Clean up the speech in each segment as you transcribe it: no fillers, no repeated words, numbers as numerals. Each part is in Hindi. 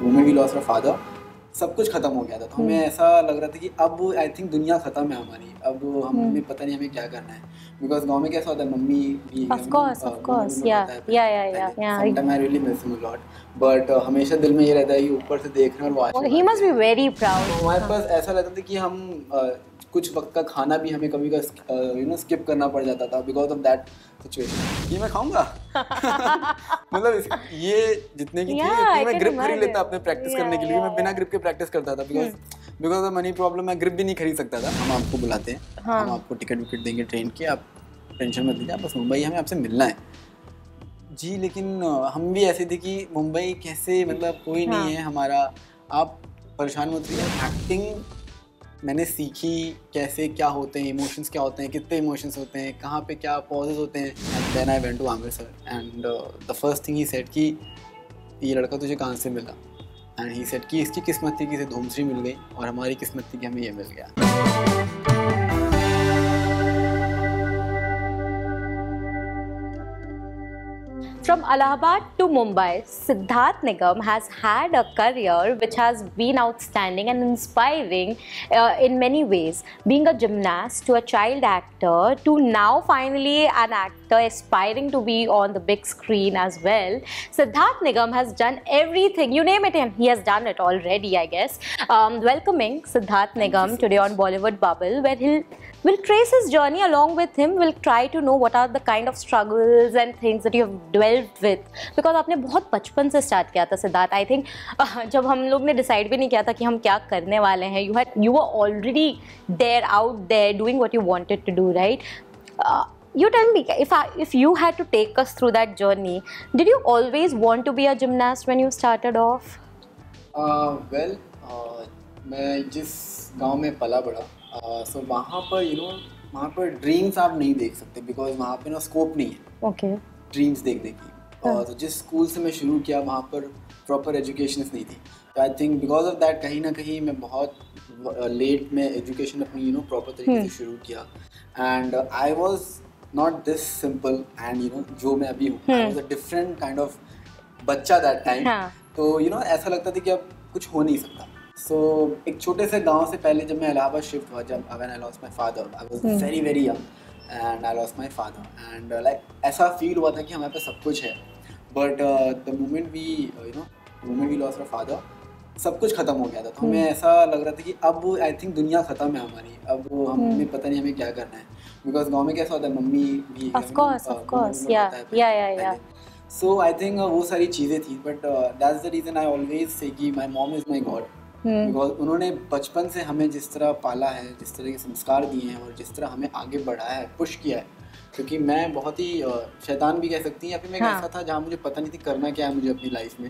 Moment we lost our father सब कुछ खत्म हो गया था। तो हमें ऐसा लग रहा था कि अब आई थिंक दुनिया खत्म है हमारी, अब हमें पता नहीं हमें क्या करना है। बिकॉज गांव में कैसा होता है, मम्मी भी Of course, yeah. Sometime I really miss him a lot, but हमेशा दिल में ये रहता है कि ऊपर से देख रहे हैं और वो Well, आशीर्वाद he must दे be रहे हैं। very proud. तो हमारे पास ऐसा लगता था कि हम कुछ वक्त का खाना भी हमें कभी का स्किप करना पड़ जाता था बिकॉज ऑफ दैट सिचुएशन। ये मैं खाऊंगा मतलब ये जितने की थी इतनी मैं ग्रिप खरीद लेता अपने प्रैक्टिस करने के लिए। मैं बिना ग्रिप के प्रैक्टिस करता था बिकॉज ऑफ मनी प्रॉब्लम मैं ग्रिप भी नहीं खरीद सकता था। हम आपको बुलाते हैं, हम आपको टिकट विकेट देंगे ट्रेन की, आप टेंशन मत लीजिए, आप बस मुंबई हमें आपसे मिलना है जी। लेकिन हम भी ऐसे थे कि मुंबई कैसे, मतलब कोई नहीं है हमारा, आप परेशान मत रहिए। एक्टिंग मैंने सीखी कैसे, क्या होते हैं इमोशंस, क्या होते हैं, कितने इमोशंस होते हैं, कहाँ पे क्या पॉजेज होते हैं। And then I went to Aamir sir and the first thing he said कि ये लड़का तुझे कहाँ से मिला। एंड ही सेड कि इसकी किस्मत थी कि इसे धूमश्री मिल गई और हमारी किस्मत थी कि हमें ये मिल गया। From Allahabad to Mumbai, Siddharth Nigam has had a career which has been outstanding and inspiring in many ways. Being a gymnast to a child actor to now finally an actor aspiring to be on the big screen as well, Siddharth Nigam has done everything. You name it, and he has done it already, I guess. Welcoming Siddharth Nigam today on Bollywood Bubble, where we'll trace his journey along with him. We'll try to know what are the kind of struggles and things that you have dwelled with. Because आपने बहुत बचपन से स्टार्ट किया था सिद्धार्थ। आई थिंक जब हम लोग ने डिसाइड भी नहीं किया था कि हम क्या करने वाले हैं, you were already there, out there, doing what you wanted to do, right? You tell me, if you had to take us through that journey, did you always want to be a gymnast when you started off? Well, मैं जिस गांव में पला बड़ा, सो वहाँ पर वहाँ पर ड्रीम्स आप नहीं देख सकते बिकॉज वहाँ पे ना स्कोप नहीं है Okay. ड्रीम्स देखने की। तो जिस स्कूल से मैं शुरू किया वहाँ पर प्रॉपर एजुकेशन नहीं थी। तो I think because of that कहीं ना कहीं मैं बहुत लेट में एजुकेशन अपनी प्रॉपर तरीके से शुरू किया। And I was not this simple and जो मैं अभी हूँ, I was a different kind of बच्चा दैट टाइम। तो ऐसा लगता था कि अब कुछ हो नहीं सकता। सो एक छोटे से गांव से पहले जब मैं इलाहाबाद शिफ्ट हुआ, जब when I lost my father, I was very very young and I lost my father and like ऐसा फील हुआ था कि हमारे पास सब कुछ है, but the moment we lost our father सब कुछ खत्म हो गया था। तो हमें ऐसा लग रहा था कि अब आई थिंक दुनिया खत्म है हमारी, अब हमें पता नहीं हमें क्या करना है। बिकॉज गाँव में कैसा होता है, मम्मी भी Of course, yeah. So I think वो सारी चीज़ें थी, but that's the reason I always say कि my mom is my God. Because उन्होंने बचपन से हमें जिस तरह पाला है, जिस तरह के संस्कार दिए हैं और जिस तरह हमें आगे बढ़ाया है, पुश किया है। क्योंकि मैं बहुत ही शैतान भी कह सकती हैं, या फिर मैं ऐसा था जहाँ मुझे पता नहीं थी करना क्या है मुझे अपनी लाइफ में।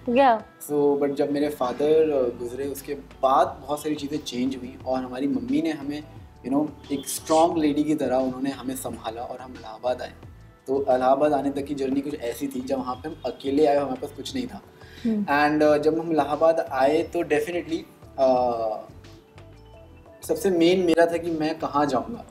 सो बट जब मेरे फादर गुजरे उसके बाद बहुत सारी चीज़ें चेंज हुई और हमारी मम्मी ने हमें एक स्ट्रॉन्ग लेडी की तरह उन्होंने हमें संभाला और हम इलाहाबाद आए। तो इलाहाबाद आने तक की जर्नी कुछ ऐसी थी जब वहाँ पे हम अकेले आए, हमारे पास कुछ नहीं था। एंड जब हम इलाहाबाद आए तो डेफिनेटली सबसे मेन मेरा था कि मैं कहाँ जाऊँगा।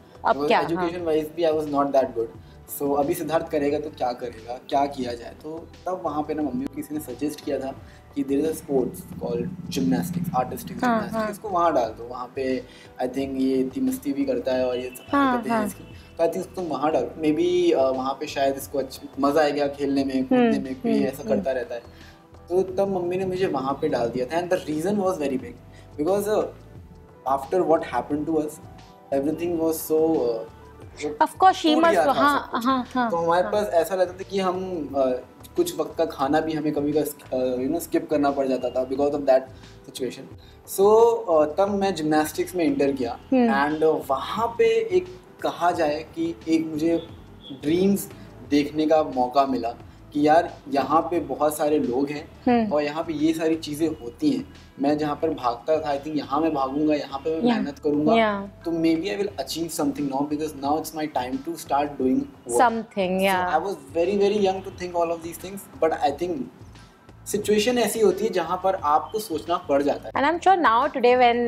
एजुकेशन वाइज भी I was not that good. So अभी सिद्धार्थ करेगा तो क्या करेगा, क्या किया जाए। तो तब वहाँ पे ना मम्मी को किसी ने सजेस्ट किया था कि there is a sports called gymnastics, artistic gymnastics, इसको वहाँ डाल दो। वहाँ पे आई थिंक ये इतनी मस्ती भी करता है और ये सफाई करते हैं इसकी, तो आई थिंक तुम वहाँ डालो, मे बी वहाँ पे शायद इसको अच्छा मज़ा आएगा खेलने में, कूदने में, कोई ऐसा करता रहता है। तो तब मम्मी ने मुझे वहाँ पे डाल दिया था। And the reason was very big because after what happen to us everything was so Of course, she must. तो हमारे पास ऐसा लगता था कि हम कुछ वक्त का खाना भी हमें कभी का स्किप करना पड़ जाता था बिकॉज ऑफ दैट सिचुएशन। सो तब मैं जिम्नास्टिक्स में इंटर किया एंड वहाँ पे एक कहा जाए कि एक मुझे ड्रीम्स देखने का मौका मिला कि यार यहाँ पे बहुत सारे लोग हैं और यहाँ पे ये सारी चीज़ें होती हैं। मैं जहाँ पर भागता था, आई थिंक यहाँ मैं भागूंगा, यहाँ पे मैं मेहनत करूंगा, तो maybe I will achieve something now because now it's my time to start doing something. I was very very young to think all of these things, but I think situation ऐसी होती है जहाँ पर आपको सोचना पड़ जाता है। And I'm sure now today when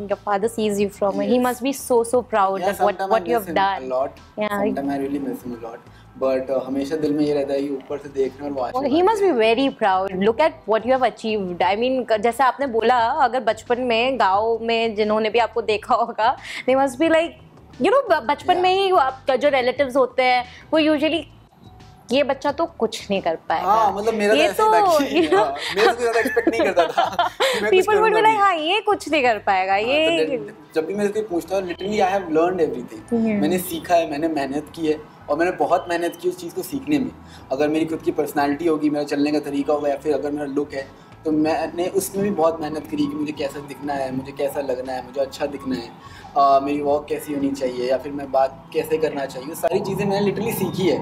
your father sees you from, he must be so proud of what you have done. A lot. Sometimes I really miss him a lot. But हमेशा दिल में ये रहता है कि ऊपर से देखने और वो He must be very proud. Look at what you have achieved. I mean, जैसा आपने बोला, अगर बचपन में गांव में जिन्होंने भी आपको देखा होगा, they must be like, you know, बचपन में ही आपका जो relatives होते हैं, वो usually ये बच्चा तो कुछ नहीं कर पाएगा। हाँ, मतलब मेरा ये तो मेरे से ज़्यादा एक्सपेक्ट नहीं करता था। People would be like, हाँ ये कुछ नहीं कर पाएगा, ये जब भी मेरे से कोई पूछता है, literally I have learned everything. मैंने सीखा है, मैंने मेहनत की है और मैंने बहुत मेहनत की उस चीज़ को सीखने में। अगर मेरी खुद की पर्सनालिटी होगी, मेरा चलने का तरीका होगा, या फिर अगर मेरा लुक है, तो मैंने उसमें भी बहुत मेहनत करी कि मुझे कैसा दिखना है, मुझे कैसा लगना है, मुझे अच्छा दिखना है, मेरी वॉक कैसी होनी चाहिए, या फिर मैं बात कैसे करना चाहिए, वो सारी चीज़ें मैंने लिटरली सीखी है।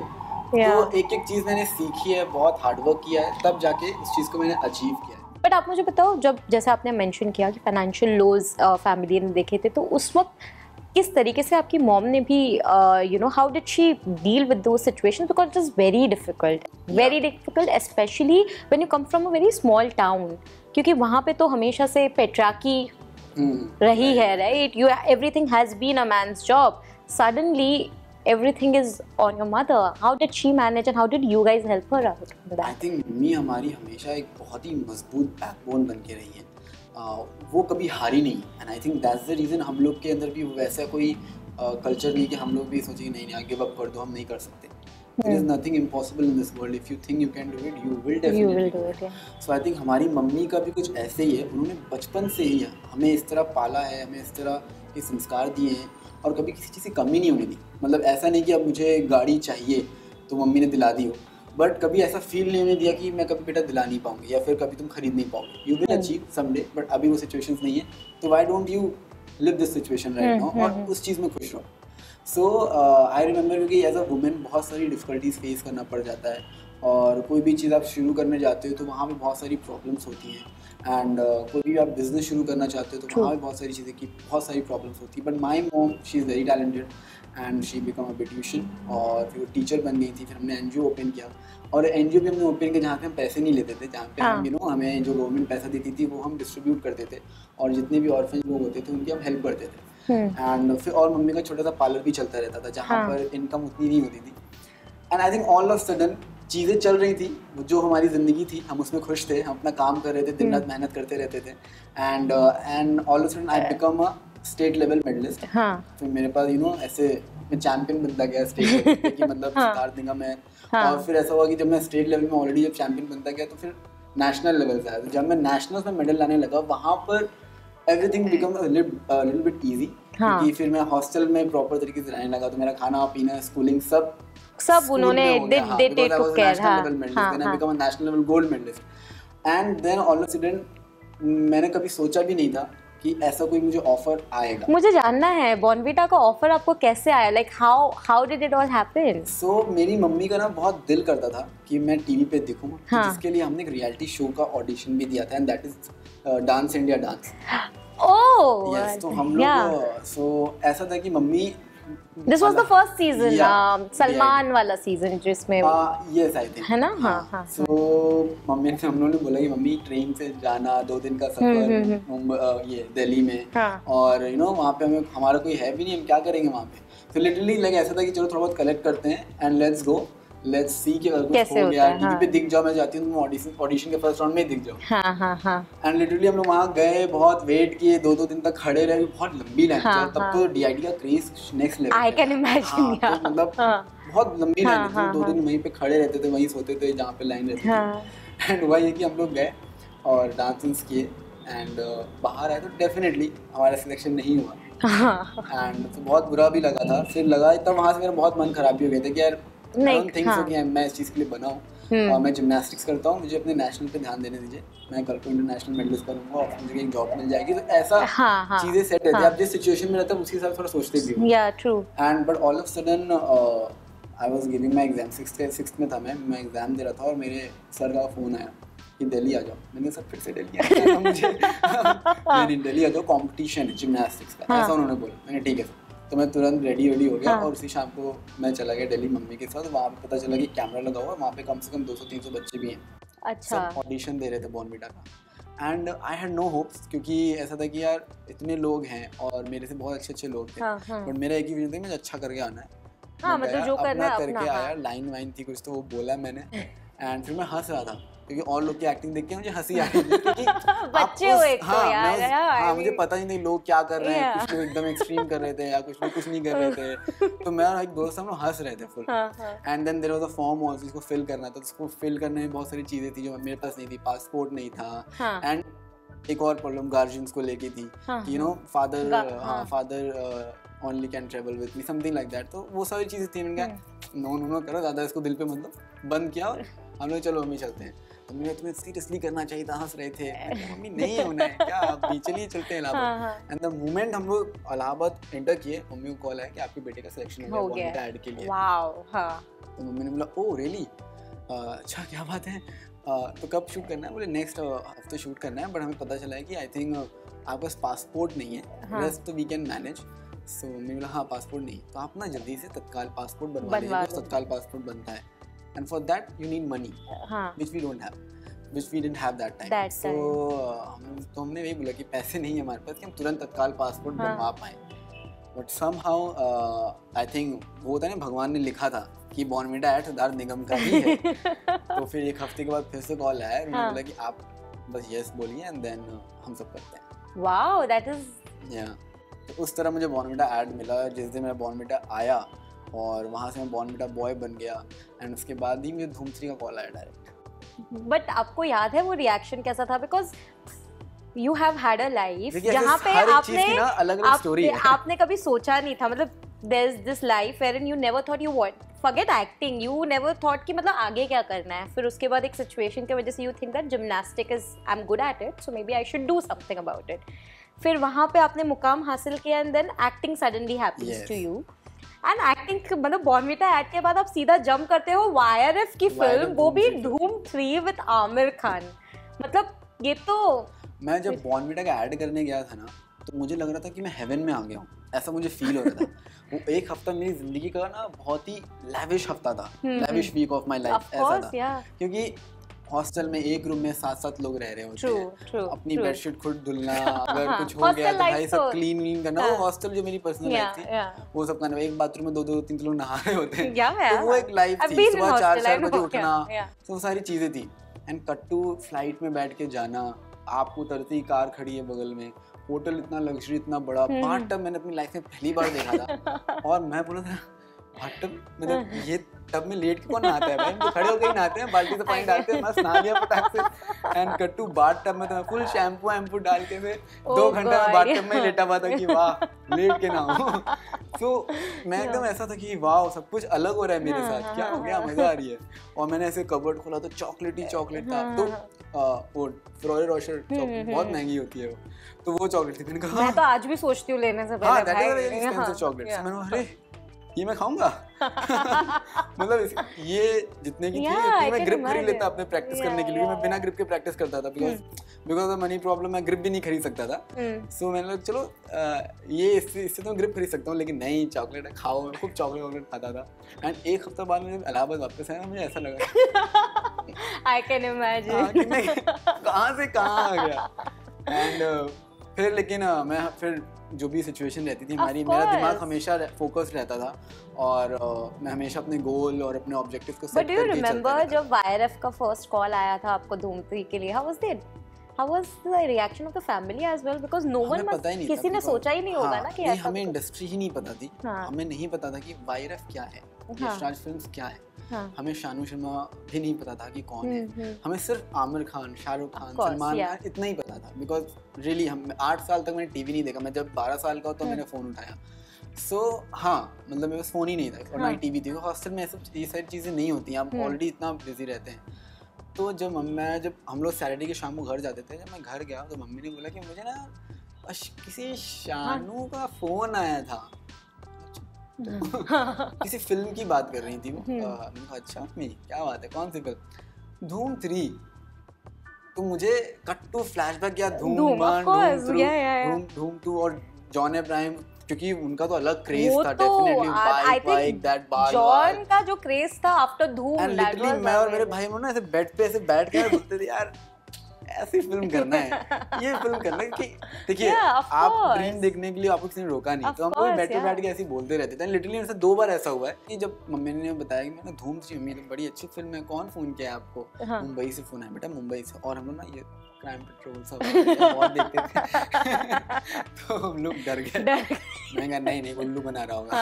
तो एक एक चीज़ मैंने सीखी है, बहुत हार्डवर्क किया है, तब जाके उस चीज़ को मैंने अचीव किया है। बट आप मुझे बताओ, जब जैसे आपने मेंशन किया कि फाइनेंशियल लोज फैमिली ने देखे थे, तो उस वक्त किस तरीके से आपकी मॉम ने भी you know how did she deal with those situations, because it is very difficult specially when you come from a very small town, क्योंकि वहाँ पे तो हमेशा से पेट्राकी रही है, right? You everything has been a man's job, suddenly everything is on your mother. How did she manage and how did you guys help her out with that? I think mummy हमारी हमेशा एक बहुत ही मजबूत बैकबोन बन के रही है। वो कभी हारी नहीं, and I think that's the reason हम लोग के अंदर भी वैसा कोई कल्चर नहीं कि हम लोग भी सोचे नहीं नहीं गिव अप कर दो, हम नहीं कर सकते। There is nothing impossible in this world. If you think you can do it, you will definitely do it. Yeah. So I think हमारी मम्मी का भी कुछ ऐसे ही है। उन्होंने बचपन से ही हमें इस तरह पाला है, हमें इस तरह के संस्कार दिए हैं और कभी किसी चीज़ की कमी नहीं होने दी। मतलब ऐसा नहीं कि अब मुझे गाड़ी चाहिए तो मम्मी ने दिला दी हो, बट कभी ऐसा फील नहीं होने दिया कि मैं कभी बेटा दिला नहीं पाऊंगी या फिर कभी तुम खरीद नहीं पाओगे। You will achieve someday, but अभी वो सिचुएशंस नहीं है, तो why don't you live this situation right now और उस चीज़ में खुश रहो। सो आई रिमेंबर, क्योंकि एज अ वुमेन बहुत सारी डिफ़िकल्टीज फेस करना पड़ जाता है और कोई भी चीज़ आप शुरू करने जाते हो तो वहाँ पे बहुत सारी प्रॉब्लम्स होती हैं, एंड कोई भी आप बिज़नेस शुरू करना चाहते हो तो वहाँ पे बहुत सारी चीज़ें की बहुत सारी प्रॉब्लम्स होती है। But my mom she is very talented and she become a beautician, और फिर वो टीचर बन गई थी। फिर हमने NGO ओपन किया, और NGO भी हमने ओपन किया जहाँ पे हम पैसे नहीं लेते थे, जहाँ पे हम यू नो हमें जो गवर्नमेंट पैसा देती थी वो हम डिस्ट्रीब्यूट करते थे, और जितने भी ऑर्फन लोग होते थे उनकी हम हेल्प करते थे। एंड फिर और मम्मी का छोटा सा पार्लर भी चलता रहता था जहाँ पर इनकम उतनी नहीं होती थी। And I think all of sudden चीज़ें चल रही थी, जो हमारी ज़िंदगी थी, हम उसमें खुश थे, हम अपना काम कर रहे थे, दिन रात मेहनत करते रहते थे। And all of sudden I become a state level medallist. फिर मेरे पास यू नो ऐसे मैं चैंपियन बनता गया स्टेट लेवल पे कि मतलब सिद्धार्थ निगम मैं। और फिर ऐसा हुआ कि जब मैं स्टेट लेवल में ऑलरेडी जब चैंपियन बनता गया तो फिर नेशनल लेवल से आया। तो जब मैं नेशनल्स में मेडल लाने लगा, वहाँ पर everything become a little bit easy, क्योंकि फिर मैं हॉस्टल में प्रॉपर तरीके से रहने लगा, तो मेरा खाना पीना स्कूलिंग सब उन्होंने they took care। National level gold medallist. And then all of sudden मैंने कभी सोचा भी नहीं था कि ऐसा कोई मुझे ऑफर आएगा। मुझे जानना है बॉर्नविटा का ऑफर आपको कैसे आया, like how did it all happen? So मेरी मम्मी का ना बहुत दिल करता था कि मैं टीवी पे दिखूं, जिसके लिए हमने एक रियलिटी शो का ऑडिशन भी दिया था, and that is dance India dance. Oh yes, तो हम लोग सो ऐसा था कि mummy This was the first season, Salman वाला सीजन जिसमें yes I think, है ना? हाँ। So मम्मी ने हम लोगों ने बोला कि मम्मी ट्रेन से जाना 2 दिन का सफर ये दिल्ली में, और यू नो वहाँ पे हमें हमारा कोई है भी नहीं, हम क्या करेंगे वहाँ पे। तो लिटरली लाइक ऐसा था कि चलो थोड़ा बहुत कलेक्ट करते हैं and let's go, let's see कि अगर कुछ हो गया टीवी पे दिख जाओ, मैं चाहती हूँ ऑडिशन के फर्स्ट राउंड में दिख जाओ। एंड लिटरली हम लोग वहाँ गए, बहुत वेट किए, 2 दिन तक खड़े रहे, बहुत लंबी लाइन थी। तब तो DID का craze next level, I can imagine. तो मतलब बहुत लंबी लाइन थी, 2 दिन वहीं पे खड़े रहते थे, वहीं सोते थे जहाँ पे लाइन रहती थी। एंड वही है कि हम लोग गए और डांस किए एंड बाहर आए, तो डेफिनेटली हमारा सिलेक्शन नहीं हुआ। एंड तो बहुत बुरा भी लगा था, फिर लगा तब वहाँ से मेरा बहुत मन खराब भी हो गया था कि यार मैं इस चीज़ के लिए बना हूँ। मैं जिम्नास्टिक्स करता हूँ, मुझे अपने नेशनल पे ध्यान देने दीजिए, मैं कल को इंटरनेशनल मेडलिस्ट करूँगा और मुझे एक जॉब मिल जाएगी, तो ऐसा चीज़ें सेट रहती है। आप जिस सिचुएशन में रहते हैं उसके हिसाब से थोड़ा सोचते भी हो। And but all of sudden I was giving my exam, 6th में था मैं एग्जाम दे रहा था और मेरे सर का फ़ोन आया कि दिल्ली आ जाओ। मैंने सर फिर से दिल्ली आ जाओ मुझे नहीं दिल्ली आ जाओ, कॉम्पिटिशन है जिम्नास्टिक्स का, ऐसा उन्होंने बोला। मैंने ठीक है, तो मैं तुरंत रेडी हो गया और उसी शाम को मैं चला गया दिल्ली मम्मी के साथ। वहाँ पे पता चला कि कैमरा लगा हुआ है, वहाँ पे कम से कम 200-300 बच्चे भी हैं। अच्छा, सब ऑडिशन दे रहे थे बॉर्नविटा का। And I had no hopes, क्योंकि ऐसा था कि यार इतने लोग हैं और मेरे से बहुत अच्छे लोग थे, बट मेरा एक ही विजन था कि मुझे अच्छा करके आना है। हाँ, मैं मतलब गया, जो करना है करके अपना, आया, हाँ। लाइन वाइन थी कुछ तो वो बोला मैंने, एंड फिर मैं हंस रहा था क्योंकि और लोग की एक्टिंग देख के मुझे हंसी आ रही थी क्योंकि बच्चे हो एक तो हाँ यार, मैं उस, हाँ, I हाँ मुझे mean, पता ही नहीं लोग क्या कर रहे हैं, yeah. कुछ लोग एकदम एक्सट्रीम कर रहे थे या कुछ लोग कुछ नहीं कर रहे थे, तो मैं और एक दोस्त हम लोग हंस रहे थे फुल। हाँ, हाँ। And then there was a form also जिसको फिल करना था, तो उसको फिल करने में बहुत सारी चीजें थी जो मेरे पास नहीं थी, पासपोर्ट नहीं था, हाँ। एंड एक और प्रॉब्लम गार्जियंस को लेके थी हाँ, कि यू नो फादर, हाँ। हाँ father only can travel with me, something like that, तो वो सारी चीजें थी। मैंने कहा नो नो नो करो ज़्यादा इसको दिल पे मत लो, बंद किया और हम लोग चलो मम्मी चलते हैं। तो मैंने तुम्हें सीरियसली करना चाहिए था, हंस रहे थे, मम्मी नहीं होना है क्या, अभी चलिए चलते हैं इलाहाबाद। एंड द मोमेंट हम लोग इलाहाबाद एंटर किए, मम्मी को कॉल आया कि आपके बेटे का सिलेक्शन हो गया बॉर्नविटा ऐड के लिए। वाओ, हाँ। तो मम्मी ने बोला ओह रियली, अच्छा क्या बात है, तो कब शूट करना है? बोले नेक्स्ट हफ्ते शूट करना है, बट हमें पता चला है कि आई थिंक आपके पास पासपोर्ट नहीं है, रेस्ट तो we can manage. So mummy बोला हाँ पासपोर्ट नहीं, तो आप ना जल्दी से तत्काल पासपोर्ट बनवा लीजिए, तत्काल पासपोर्ट बनता है, and for that you need money which we don't have, which we didn't have that time. तो हमने वही बोला कि पैसे नहीं है हमारे पास कि हम तुरंत तत्काल पासपोर्ट बनवा पाएँ, बट समहाउ आई थिंक वो होता है ना, भगवान ने लिखा था कि बॉर्नविटा ऐड सिद्धार्थ निगम का ही है। तो फिर एक हफ्ते के बाद फिर से कॉल आया, उन्होंने बोला कि आप बस यस बोलिए एंड देन हम सब करते हैं। वाओ, दैट इज, या तो उस तरह मुझे बॉर्नविटा ऐड मिला। जिस दिन मेरा बॉर्नविटा आया और वहाँ से मैं बॉर्नविटा बॉय बन गया, एंड उसके बाद ही मुझे धूम 3 का कॉल आया डायरेक्ट। बट आपको याद है वो रिएक्शन कैसा था? Because you have had a life जहाँ पे आपने कभी सोचा नहीं था, मतलब there's this life wherein you never thought you want, forget acting, you never thought कि मतलब आगे क्या करना है। फिर उसके बाद एक सिचुएशन की वजह से you think that gymnastic is, I'm good at it, so maybe I should do something about it। फिर वहाँ पे आपने मुकाम हासिल किया and then acting suddenly happens to you। And acting मतलब बॉर्नविटा ऐड के बाद आप सीधा जंप करते हो YRF की फिल्म, वो भी धूम 3 विद आमिर खान। मतलब ये तो, मैं जब बॉर्नविटा का ऐड करने गया था ना, तो मुझे लग रहा था कि मैं हेवन में आ गया हूँ, ऐसा मुझे फील हो रहा था। वो एक हफ्ता मेरी जिंदगी का ना बहुत ही लैविश हफ्ता था, lavish week of my life ऐसा था, क्योंकि हॉस्टल में एक रूम में 7-7 लोग रह रहे होते हैं, अपनी बेडशीट खुद धुलना, अगर कुछ हो गया तो भाई सब क्लीन करना, वो हॉस्टल जो मेरी पर्सनल लाइफ थी वो सब करना। एक बाथरूम में 2-2-3 लोग नहा रहे होते हैं, तो वो एक लाइफ थी। सुबह 4 बजे उठना, तो वो सारी चीजें थी। एंड कट टू फ्लाइट में बैठ के जाना, आपको उतरती कार खड़ी है बगल में, होटल इतना लग्जरी, इतना बड़ा, बाथटब मैंने अपनी लाइफ में पहली बार देखा था। और मैं बोला था बाथटब, मतलब ये टब में लेट के कौन नहाता है भाई, हम तो खड़े होकर ही नहाते हैं, बाल्टी से पानी डालते हैं, मस्त नहा लिया फटाक से। एंड कट टू बाथटब में तो मैं फुल शैम्पू डाल के मैं 2 घंटे में बाथटब में लेटा हुआ था कि वाह लेट के नहाऊं। तो मैं एकदम ऐसा था कि वाह सब कुछ अलग हो रहा है मेरे साथ, क्या हो गया, मजा आ रही है। और मैंने ऐसे कबर्ड खोला तो चॉकलेट था, तो वो फ्लोरे रोशर बहुत महंगी होती है वो, तो वो चॉकलेट थी। मैंने कहा मैं तो आज भी सोचती हूँ लेने से पहले, हाँ that is very expensive chocolate. मैंने कहा अरे ये मैं खाऊंगा। मतलब ये जितने की थी इतनी मैं ग्रिप खरीद लेता अपने प्रैक्टिस करने के लिए। मैं बिना ग्रिप के प्रैक्टिस करता था बिकॉज ऑफ मनी प्रॉब्लम, मैं ग्रिप भी नहीं खरीद सकता था। सो मैंने चलो ये इससे तो ग्रिप खरीद सकता हूँ, लेकिन नहीं चॉकलेट है, खाओ। मैं खूब चॉकलेट खाता था। एंड एक हफ्ता बाद मैं इलाहाबाद वापस आया, मुझे ऐसा लगा आई कैन इमेजिन कहाँ से कहाँ आ गया। एंड फिर लेकिन मैं फिर जो भी सिचुएशन रहती थी हमारी, मेरा दिमाग हमेशा फोकस्ड रहता था और मैं हमेशा अपने गोल और अपने ऑब्जेक्टिव को सेट करके चलता था। बट डू यू रिमेंबर जब YRF का फर्स्ट कॉल आया था आपको धूम 3 के लिए, how was the reaction of the family as well, because no one must, किसी ने सोचा ही नहीं होगा ना कि ऐसा। हमें इंडस्ट्री ही नहीं पता थी, हमें नहीं पता था कि YRF क्या है, यशराज फिल्म्स क्या है, हमें शानू शर्मा भी नहीं पता था कि कौन है। हमें सिर्फ आमिर खान, शाहरुख खान, सलमान खान इतना ही पता था। बिकॉज रियली हम 8 साल तक मैंने टीवी नहीं देखा। मैं जब 12 साल का तो मैंने फ़ोन उठाया। सो हाँ, मतलब मेरे पास फ़ोन ही नहीं था और ना टीवी थी। हॉस्टल में ये सारी चीज़ें नहीं होती हैं, आप ऑलरेडी इतना बिजी रहते हैं। तो जब हम लोग सैटरडे के शाम को घर जाते थे, जब मैं घर गया तो मम्मी ने बोला कि मुझे ना किसी शानू का फ़ोन आया था, किसी फिल्म की बात कर रही थी वो। मैंने कहा अच्छा मम्मी क्या बात है, कौन सी फिल्म? धूम 3। तो मुझे कट टू फ्लैशबैक या धूम 1, धूम 2 और जॉन अब्राहम, क्योंकि उनका तो अलग क्रेज था डेफिनेटली। बाइक दैट बाल, जॉन का जो क्रेज था आफ्टर धूम, एंड लिटरली मैं और मेरे भाई ना ऐसे बेड पे ऐसे बैठ के बोलते थे यार ऐसी फिल्म करना है, ये फिल्म करना है कि देखिए Yeah, of आप course. ड्रीम देखने के लिए आपको किसी ने रोका नहीं, Of तो हम लोग course, बैठ yeah. के ऐसे ही बोलते रहते थे। लिटरली मेरे से 2 बार ऐसा हुआ है कि जब मम्मी ने बताया कि मैंने धूम 3 मम्मी तो बड़ी अच्छी फिल्म है, कौन फोन किया है आपको? हाँ. मुंबई से फोन आया बेटा, मुंबई से। और हम लोग ना ये क्राइम पेट्रोल सब बहुत देखते थे तो हम लोग डर गए। मैंने कहा नहीं नहीं उल्लू बना रहा होगा,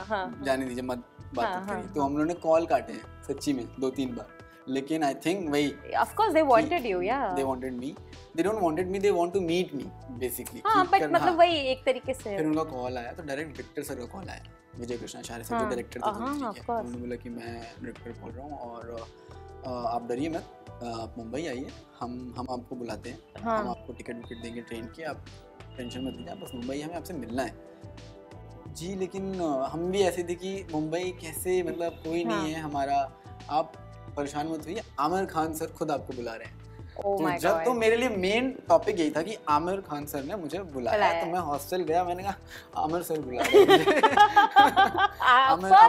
हाँ. जाने दीजिए मत बात करिए। हाँ. तो हम लोगों ने कॉल काटे हैं सच्ची में 2-3 बार, लेकिन आई थिंक वही Of course they wanted you, yeah. they wanted me, they don't wanted me, they want to meet me basically। हाँ but मतलब वही एक तरीके से। फिर उनका कॉल आया तो डायरेक्ट डायरेक्टर सर का कॉल आया, विजय कृष्णाचार्य सर जो डायरेक्टर थे धूम 3 के। उन्होंने बोला कि मैं डायरेक्टर बोल रहा हूँ और आप डरिए मत, आप मुंबई आइए, हम आपको बुलाते हैं, हम आपको टिकट विकेट देंगे ट्रेन की, आप टेंशन मत लीजिए, बस मुंबई हमें आपसे मिलना है। जी लेकिन हम भी ऐसे थे कि मुंबई कैसे, मतलब कोई नहीं है हमारा, आप परेशान मत होइए, आमिर खान सर खुद आपको बुला रहे हैं। तो जब तो मेरे लिए मेन टॉपिक यही था कि आमिर खान सर ने मुझे बुलाया, तो मैं हॉस्टल गया, मैंने कहा आमिर सर बुला रहे हैं मुझे।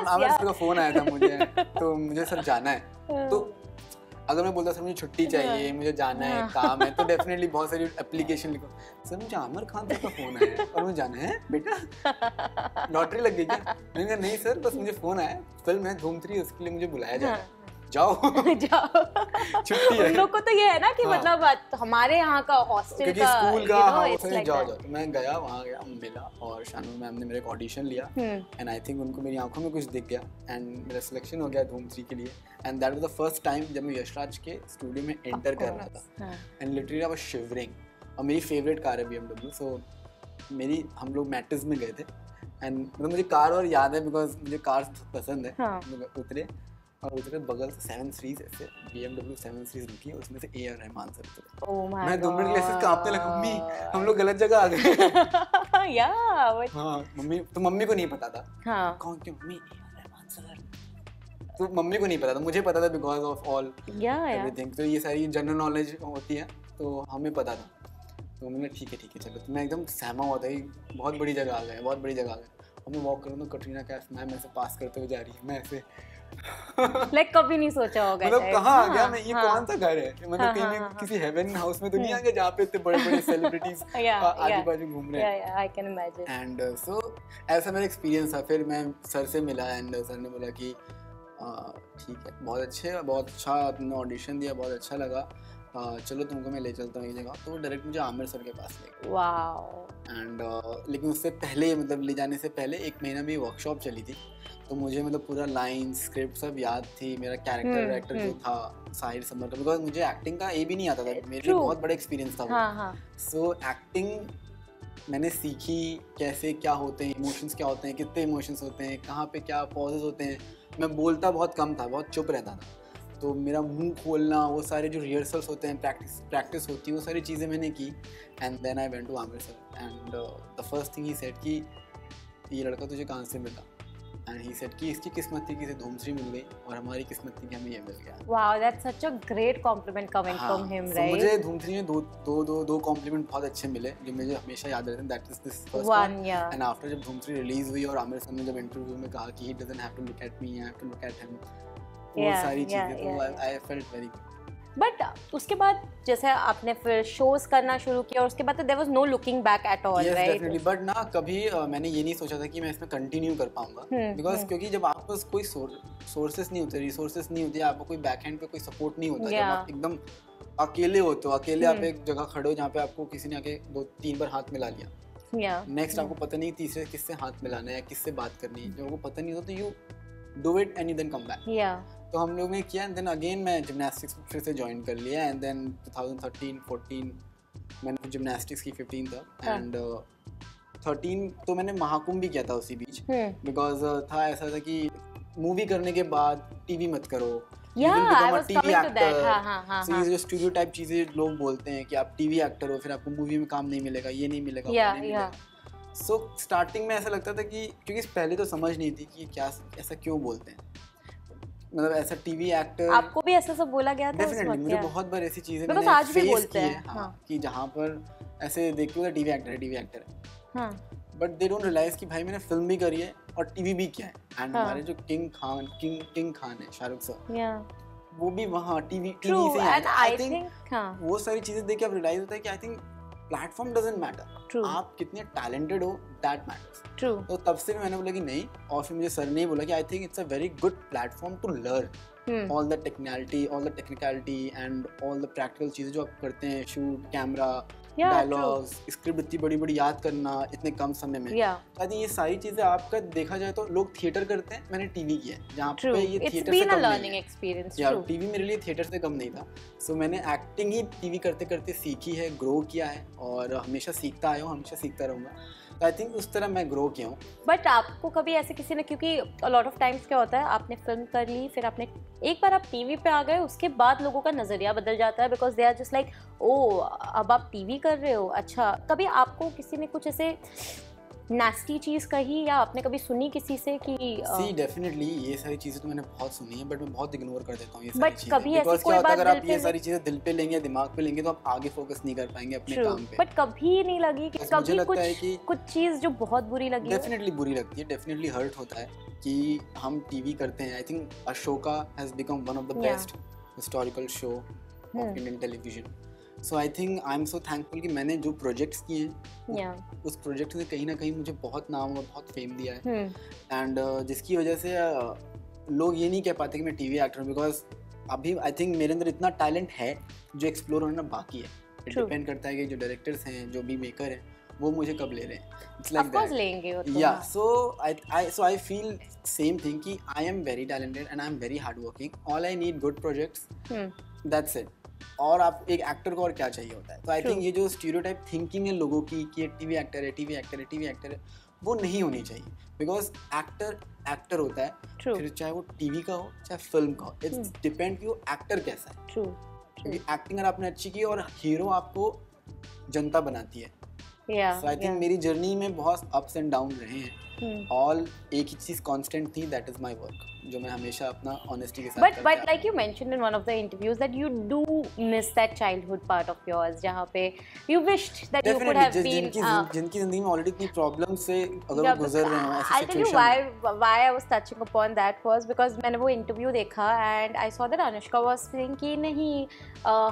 आमिर सर का फोन आया था मुझे, तो मुझे सर जाना है। तो अगर मैं बोलता सर मुझे छुट्टी चाहिए, मुझे जाना है, काम है, तो डेफिनेटली बहुत सारी एप्लीकेशन लिखो, सर मुझे आमिर खान सर का फोन आया है और मुझे जाना है बेटा, लॉटरी लग गई क्या? मैंने कहा नहीं सर बस मुझे फोन आया, फिल्म है धूम 3 उसके लिए मुझे बुलाया जा रहा है, जाओ छुट्टी है। उन लोग को तो ये है ना कि मतलब हमारे यहाँ का हॉस्टल का स्कूल का जाओ। तो मैं गया, वहाँ गया, मिला और शानू मैम ने मेरे को ऑडिशन लिया एंड आई थिंक उनको मेरी आंखों में कुछ दिख गया एंड मेरा सिलेक्शन हो गया धूम 3 के लिए। And that was the first time जब मैं यशराज के स्टूडियो में एंटर कर रहा था and literally I was shivering. और मेरी फेवरेट कार है BMW, सो हम लोग मैटिस में गए थे एंड मतलब मुझे कार और याद है बिकॉज मुझे कार पसंद है। उतरे बगल से 7 सीरीज ऐसे BMW 7 सीरीज रुकी है, उसमें से AR रहमान सर थे। मैं 2 मिनट के लिए कांपने लगा, मम्मी हम लोग गलत जगह आ गए। मम्मी को नहीं पता था कौन क्यों मम्मी AR रहमान सर, तो मम्मी को नहीं पता था, मुझे पता था बिकॉज ऑफ ऑल एवरीथिंग। तो ये सारी जनरल नॉलेज होती है तो हमें पता था। तो मैंने ठीक है चलो, तो मैं एकदम सहमा हुआ था, बहुत बड़ी जगह आ गए, बहुत बड़ी जगह आ गए। और मैं वॉक करूँ तो कटरीना कैफ मैम ऐसे पास करते हुए जा रही है, मैं ऐसे कभी नहीं सोचा होगा मतलब कहाँ आ गया मैं, ये कौन सा घर है, मतलब कहीं किसी हेवन हाउस में तो नहीं आ गया जहाँ पे इतने बड़े सेलिब्रिटीज आजू बाजू घूम रहे हैं। I can imagine. And so ऐसा मेरा एक्सपीरियंस था। फिर मैं सर से मिला एंड सर ने बोला कि ठीक है बहुत अच्छा तुमने ऑडिशन दिया, बहुत अच्छा लगा, चलो तुमको मैं ले चलता हूँ एक जगह। तो डायरेक्ट मुझे आमिर सर के पास ले गए। वाओ। एंड लेकिन उससे पहले मतलब ले जाने से पहले 1 महीना में वर्कशॉप चली थी, तो मुझे मतलब पूरा लाइन स्क्रिप्ट सब याद थी, मेरा कैरेक्टर जो था साहिर समर का, बिकॉज मुझे एक्टिंग का भी नहीं आता था, मेरे लिए बहुत बड़ा एक्सपीरियंस था वो। सो एक्टिंग मैंने सीखी, कैसे क्या होते हैं इमोशंस, क्या होते हैं, कितने इमोशंस होते हैं, कहाँ पे क्या पॉजेज होते हैं। मैं बोलता बहुत कम था, बहुत चुप रहता था, तो मेरा मुंह खोलना, वो सारे जो रिहर्सल्स होते हैं, प्रैक्टिस होती है, वो सारी चीज़ें मैंने की। And then I went to Aamir sir and the first thing he said कि ये लड़का तुझे कहाँ से मिला, एंड ही सेड कि इसकी किस्मत थी कि इसे धूम 3 मिल गई और हमारी किस्मत थी कि हमें ये मिल गया। Wow, that's such a great compliment coming from him, right? मुझे धूम 3 में दो कॉम्प्लीमेंट बहुत अच्छे मिले जो मुझे हमेशा याद रहते हैं। That is this first one and after जब धूम 3 रिलीज हुई और आमिर सर ने जब इंटरव्यू में कहा कि he doesn't have to look at me, I have to look at him, वो सारी चीजें, तो I felt very good. But उसके बाद जैसे आपने फिर शोज करना शुरू किया और उसके बाद तो there was no looking back at all, right? Definitely, but ना कभी मैंने ये नहीं सोचा था कि मैं इसमें कंटिन्यू कर पाऊंगा, बिकॉज क्योंकि जब आपके पास कोई सोर्सेस नहीं होते, रिसोर्सेस नहीं होते, आपको कोई बैकएंड पे कोई सपोर्ट नहीं होता, जब आप एकदम अकेले होते हो, अकेले आप एक जगह खड़े हो जहाँ पे आपको किसी ने आके 2-3 बार हाथ मिला लिया, नेक्स्ट आपको पता नहीं तीसरे किससे हाथ मिलाना है, किससे बात करनी है, जब आपको पता नहीं होता तो you do it and then come back. तो हम लोग ने किया एंड देन अगेन मैं जिम्नास्टिक्स फिर से ज्वाइन कर लिया एंड देन 2013-14 मैंने जिम्नास्टिक्स की 15 था एंड 13 तो मैंने महाकुंभ भी किया था उसी बीच, बिकॉज था ऐसा था कि मूवी करने के बाद टीवी मत करो, टीवी एक्टर, सो ये जो स्टूडियो टाइप चीजें लोग बोलते हैं कि आप टीवी एक्टर हो फिर आपको मूवी में काम नहीं मिलेगा, ये नहीं मिलेगा, वो नहीं मिलेगा। सो स्टार्टिंग में ऐसा लगता था कि क्योंकि पहले तो समझ नहीं थी कि क्या ऐसा क्यों बोलते हैं, मतलब ऐसा टीवी एक्टर। आपको भी ऐसा सब बोला गया था? डेफिनेटली, मुझे बहुत बार ऐसी चीजें मैंने आज भी बोलते हैं कि जहाँ पर ऐसे देखते हो टीवी एक्टर है, बट दे डोंट रियलाइज कि भाई मैंने फिल्म भी करी है और टीवी भी किया है। एंड हमारे जो किंग खान है शाहरुख सर, वो भी वहाँ टीवी True, से and I I think think हाँ वो सारी चीजें देख के आप रियलाइज होता है कि I think platform doesn't matter, True. आप कितने टैलेंटेड हो दैट मैटर्स। True. तो तब से भी मैंने बोला कि नहीं, और फिर मुझे सर ने बोला कि I think it's a very good platform to learn all the technicality and all the practical चीज़ें जो आप करते हैं, शूट, कैमरा, डायलॉग्स, स्क्रिप्ट इतनी बड़ी बड़ी याद करना इतने कम समय में। आई थिंक ये सारी चीजें आपका देखा जाए तो लोग थिएटर करते हैं, मैंने टीवी किया है जहाँ पे ये थिएटर से कम नहीं है। यार टीवी मेरे लिए थिएटर से कम नहीं था। सो मैंने एक्टिंग ही टीवी करते करते सीखी है, ग्रो किया है और हमेशा सीखता आया हूँ, हमेशा सीखता रहूँगा। तो आई थिंक उस तरह मैं ग्रो किया हूँ। बट आपको कभी ऐसे किसी ने, क्योंकि अ लॉट ऑफ टाइम्स क्या होता है, आपने फिल्म कर ली, फिर आपने एक बार आप टीवी पे आ गए, उसके बाद लोगों का नजरिया बदल जाता है, because they are just like oh अब आप टीवी कर रहे हो, अच्छा। कभी आपको किसी ने कुछ ऐसे नास्टी चीज कही या आपने कभी सुनी किसी से कि सी डेफिनेटली ये सारी चीजें तो मैंने बहुत सुनी है, बट मैं बहुत इग्नोर कर देता हूँ ये सारी चीजें। कभी ऐसी कोई बात अगर आप ये सारी चीजें दिल पे लेंगे, दिमाग पे लेंगे, तो आप आगे फोकस नहीं कर पाएंगे अपने काम पे। बट कभी नहीं लगी कि कभी कुछ चीज जो बहुत बुरी लगी? डेफिनेटली बुरी लगती है, डेफिनेटली हर्ट होता है कि हम टीवी करते हैं। I think Ashoka has become one of the best historical show off Indian television. So I think I am so thankful कि मैंने जो प्रोजेक्ट्स किए हैं उस प्रोजेक्ट ने कहीं ना कहीं मुझे बहुत नाम और बहुत फेम दिया है। एंड जिसकी वजह से लोग ये नहीं कह पाते कि मैं टीवी एक्टर हूँ, बिकॉज अभी आई थिंक मेरे अंदर इतना टैलेंट है जो एक्सप्लोर होना बाकी है। इट डिपेंड करता है कि जो डायरेक्टर्स हैं, जो भी मेकर हैं, वो मुझे कब ले रहे हैं। इट्स लाइक दैट लेंगे वो तो। या सो आई फील सेम थिंग कि I am very talented and I am very hard working. All I need good projects, that's it. और आप एक एक्टर को और क्या चाहिए होता है। तो आई थिंक ये जो स्टीरियोटाइप थिंकिंग है लोगों की कि टीवी एक्टर है, टीवी एक्टर है, टीवी एक्टर है, वो नहीं होनी चाहिए। बिकॉज एक्टर होता है, फिर चाहे वो टीवी का हो चाहे फिल्म का हो, इट्स डिपेंड कि वो एक्टर कैसा है। क्योंकि एक्टिंग अगर आपने अच्छी की और हीरो आपको जनता बनाती है। सो आई थिंक मेरी जर्नी में बहुत अप्स एंड डाउन रहे हैं। ऑल एक ही चीज कांस्टेंट थी, दैट इज माय वर्क, जो मैं हमेशा अपना ऑनेस्टी के साथ करता हूं। But like you mentioned in one of the interviews that you do miss that childhood part of yours, जहाँ पे you wished that you could have been जिनकी जिंदगी में ऑलरेडी इतनी प्रॉब्लम से अगर वो गुजर रहे हो ऐसी situation. I'll tell you why I was touching upon that was because मैंने वो interview देखा and I saw that Anushka was saying कि नहीं,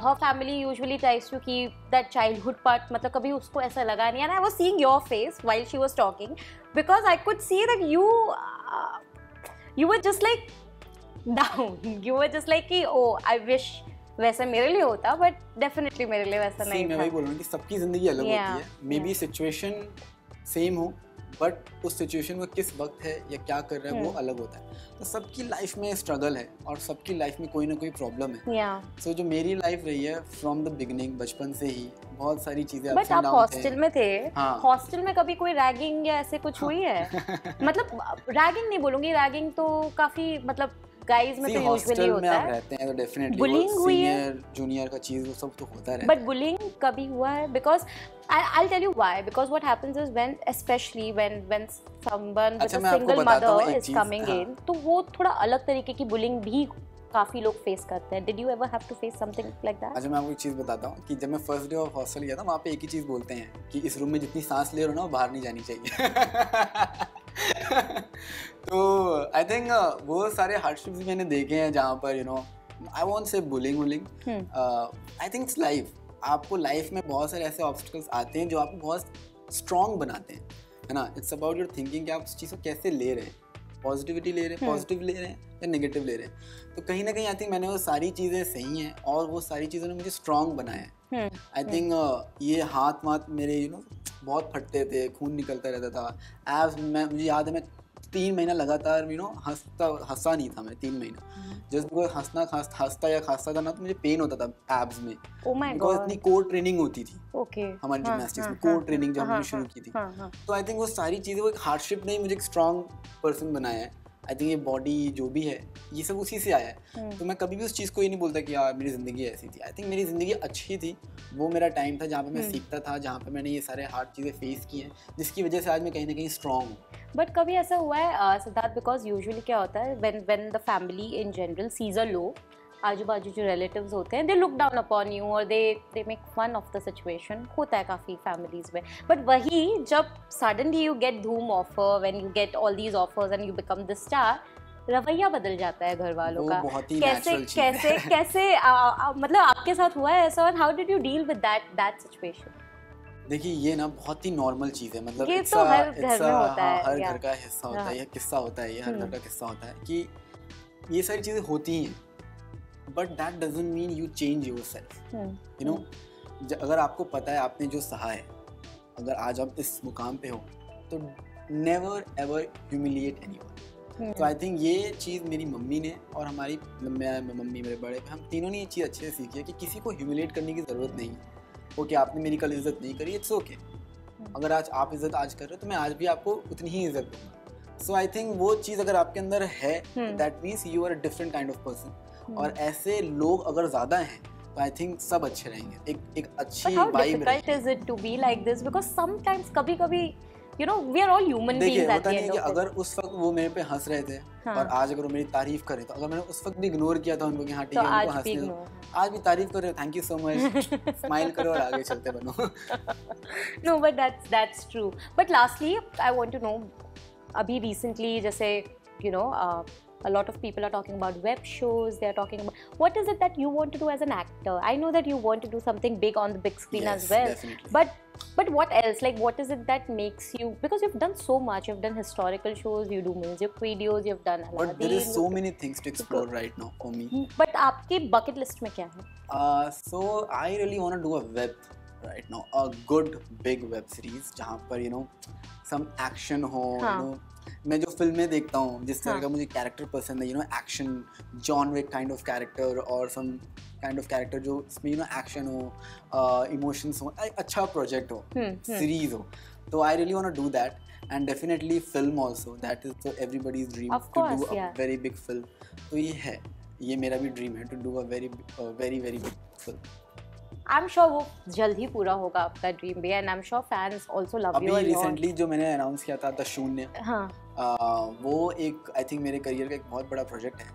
her family usually tries to keep that childhood part, मतलब कभी उसको ऐसा लगा नहीं। And I was seeing your face while she was talking because I could see that you were just like down. You were just like कि oh I wish वैसा मेरे लिए होता, but definitely मेरे लिए वैसा नहीं था। मैं वही बोल रहा हूँ कि सबकी जिंदगी अलग होती है। मे बी सिचुएशन सेम हो, बट उस सिचुएशन में किस वक्त है या क्या कर रहा है वो अलग होता है। तो सबकी लाइफ में स्ट्रगल है और सबकी लाइफ में कोई ना कोई प्रॉब्लम है। सो जो मेरी लाइफ रही है फ्रॉम द बिगिनिंग, बचपन से ही बहुत सारी चीजें अप्स एंड डाउन थे। बट आप हॉस्टल में थे, हॉस्टल में कभी कोई रैगिंग या ऐसे कुछ हुई है? मतलब रैगिंग नहीं बोलूंगी, रैगिंग तो काफी मतलब गाइस में तो यूजुअली होता है। रहते हैं तो डेफिनेटली बुलिंग हुई है, सीनियर जूनियर का चीज वो सब तो होता रहता है। बट बुलिंग कभी हुआ है? Because I'll tell you why, because what happens is especially when someone with a single mother is coming in, तो वो थोड़ा अलग तरीके की बुलिंग भी काफी लोग फेस करते हैं। Did you ever have to face something like that? अच्छा, मैं आपको एक चीज बताता हूँ कि जब मैं फर्स्ट डे ऑफ हॉस्टल गया था, वहाँ पे एक ही चीज बोलते हैं कि इस रूम में जितनी सांस ले रहे हो ना वो बाहर नहीं जानी चाहिए। तो आई थिंक वो सारे हार्डशिप्स मैंने देखे हैं जहाँ पर I won't say bullying, I think it's life. आपको लाइफ में बहुत सारे ऐसे ऑब्स्टिकल्स आते हैं जो आपको बहुत स्ट्रॉन्ग बनाते हैं, है ना। इट्स अबाउट योर थिंकिंग कि आप उस चीज़ को कैसे ले रहे हैं, पॉजिटिविटी ले रहे हैं, पॉजिटिव ले रहे हैं या नेगेटिव ले रहे हैं। तो कहीं ना कहीं आई थिंक मैंने वो सारी चीज़ें सही हैं और वो सारी चीज़ों ने मुझे स्ट्रॉन्ग बनाया है। आई थिंक ये हाथ मेरे बहुत फटते थे, खून निकलता रहता था। एब्स मुझे याद है मैं 3 महीना लगातार हंसा नहीं था मैं 3 महीना। जस्ट बिकॉज हंसता या खांसता था ना तो मुझे पेन होता था एब्स में। बिकॉज इतनी कोर ट्रेनिंग होती थी हमारी जिम्नास्टिक्स में, कोर ट्रेनिंग जब हमने शुरू की थी। तो आई थिंक वो सारी चीज़ें, वो एक हार्डशिप ने मुझे एक स्ट्रॉन्ग पर्सन बनाया है। आई थिंक ये बॉडी जो भी है ये सब उसी से आया है। तो मैं कभी भी उस चीज़ को ये नहीं बोलता कि यार मेरी ज़िंदगी ऐसी थी। आई थिंक मेरी ज़िंदगी अच्छी थी। वो मेरा टाइम था जहाँ पे मैं सीखता था, जहाँ पे मैंने ये सारे हार्ड चीज़ें फेस की हैं, जिसकी वजह से आज मैं कहीं ना कहीं स्ट्रॉन्ग हूँ। बट कभी ऐसा हुआ है सिद्धार्थ, बिकॉज यूजुअली क्या होता है when the family in general sees a low, आजू बाजू जो रिलेटिव्स होते हैं, they look down upon you और they make fun of the situation. होता है काफ़ी फैमिलीज में। बट वही जब suddenly you get Dhoom offer, when you get all these offers and you become the star, रवैया बदल जाता है घर वालों वो का। बहुत ही कैसे natural चीज़ है। कैसे मतलब आपके साथ हुआ है ऐसा, और how did you deal with that situation? देखिए ये ना बहुत ही नॉर्मल चीज़ है, मतलब ये तो हर घर में होता है, हर या घर का हिस्सा होता है, हाँ। यह किस्सा होता है, ये हर घर का किस्सा होता है कि ये सारी चीज़ें होती हैं, but that doesn't mean you change yourself, you know. अगर आपको पता है आपने जो सहा है, अगर आज आप इस मुकाम पे हो, तो नेवर एवर ह्यूमिलिएट एनीवन। तो आई थिंक ये चीज़ मेरी मम्मी ने और हमारी मम्मी मेरे बड़े हम तीनों ने ये चीज़ अच्छे से सीखी है कि किसी को ह्यूमिलिएट करने की ज़रूरत नहीं है। ओके आपने मेरी कल इज्जत नहीं करी, इट्स ओके। अगर आज आप इज्जत आज कर रहे हो तो मैं आज भी आपको उतनी ही इज्जत दूंगा। सो आई थिंक वो चीज़ अगर आपके अंदर है, that means you are a different kind of person. और ऐसे लोग अगर ज़्यादा हैं तो आई थिंक सब अच्छे रहेंगे, एक अच्छी वाइब रहेगी। But how difficult is it to be like this? Because sometimes कभी-कभी you know we are all human beings देखिए at होता the नहीं है end कि of it. अगर उस वक्त वो मेरे पे हंस रहे थे और आज अगर वो मेरी तारीफ कर रहे, तो अगर मैंने उस वक्त भी इग्नोर किया था उनको कि हाँ ठीक तो है उनको आज हंसने भी दो, आज भी तारीफ कर रहे हो, thank you so much, smile करो और आगे चलते बनो। No, but that's true. But lastly, I want to know, अभी recently जैसे you know a lot of people are talking about web shows. They are talking about what is it that you want to do as an actor. I know that you want to do something big on the big screen Yes, as well. definitely. But what else? Like what is it that makes you? Because you've done so much. You've done historical shows. You do music videos. You've done Aladdin. But there is so many things to explore right now for me. But आपकी bucket list में क्या है? So I really want to do a web right now, a good big web series जहाँ पर you know some action हो, you know मैं जो फिल्में देखता हूँ जिस तरह का मुझे कैरेक्टर पसंद है, you know action John Wick kind of character और सम काइंड ऑफ कैरेक्टर जो इसमें you know एक्शन हो, इमोशंस हो, अच्छा प्रोजेक्ट हो, सीरीज हो, तो I really want to do that and definitely film also, that is for everybody's dream to do a very big film. तो ये है, ये मेरा भी ड्रीम है to do a very very very big film. I'm sure वो जल्द ही पूरा होगा आपका ड्रीम भी, and I'm sure fans also love you a lot. अभी रिसेंटली जो मैंने अनाउंस किया था द शून्य, वो एक आई थिंक मेरे करियर का एक बहुत बड़ा प्रोजेक्ट है।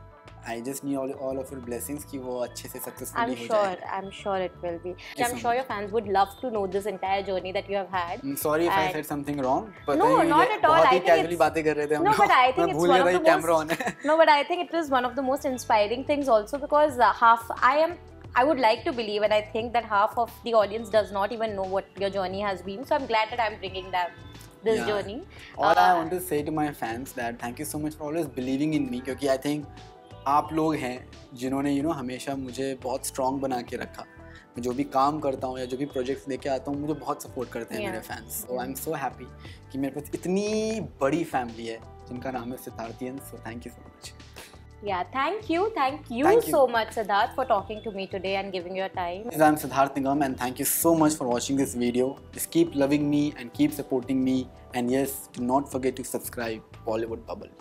I just need all of your blessings कि वो अच्छे से सक्सेसफुली हो जाए। I'm sure it will be. I'm sure your fans would love to know this entire journey that you have had. Sorry if I said something wrong. No, not at all. बहुत ही casually बातें कर रहे थे हम लोग। No, but I think it's one of the camera on है। No, but I think it was one of the most inspiring things also because I would like to believe, and I think that half of the audience does not even know what your journey has been. So I'm glad that I'm bringing this journey. All I want to say to my fans that thank you so much for always believing in me, क्योंकि I think आप लोग हैं जिन्होंने you know हमेशा मुझे बहुत स्ट्रॉन्ग बना के रखा। मैं जो भी काम करता हूँ या जो भी प्रोजेक्ट्स लेके आता हूँ, मुझे बहुत सपोर्ट करते हैं मेरे fans. So I am so happy कि मेरे पास इतनी बड़ी फैमिली है जिनका नाम है सिद्धार्थियन। So thank you so much. Yeah, thank you so much, Siddharth, for talking to me today and giving your time. I'm Siddharth Nigam and thank you so much for watching this video. Just keep loving me and keep supporting me, and yes, do not forget to subscribe Bollywood Bubble.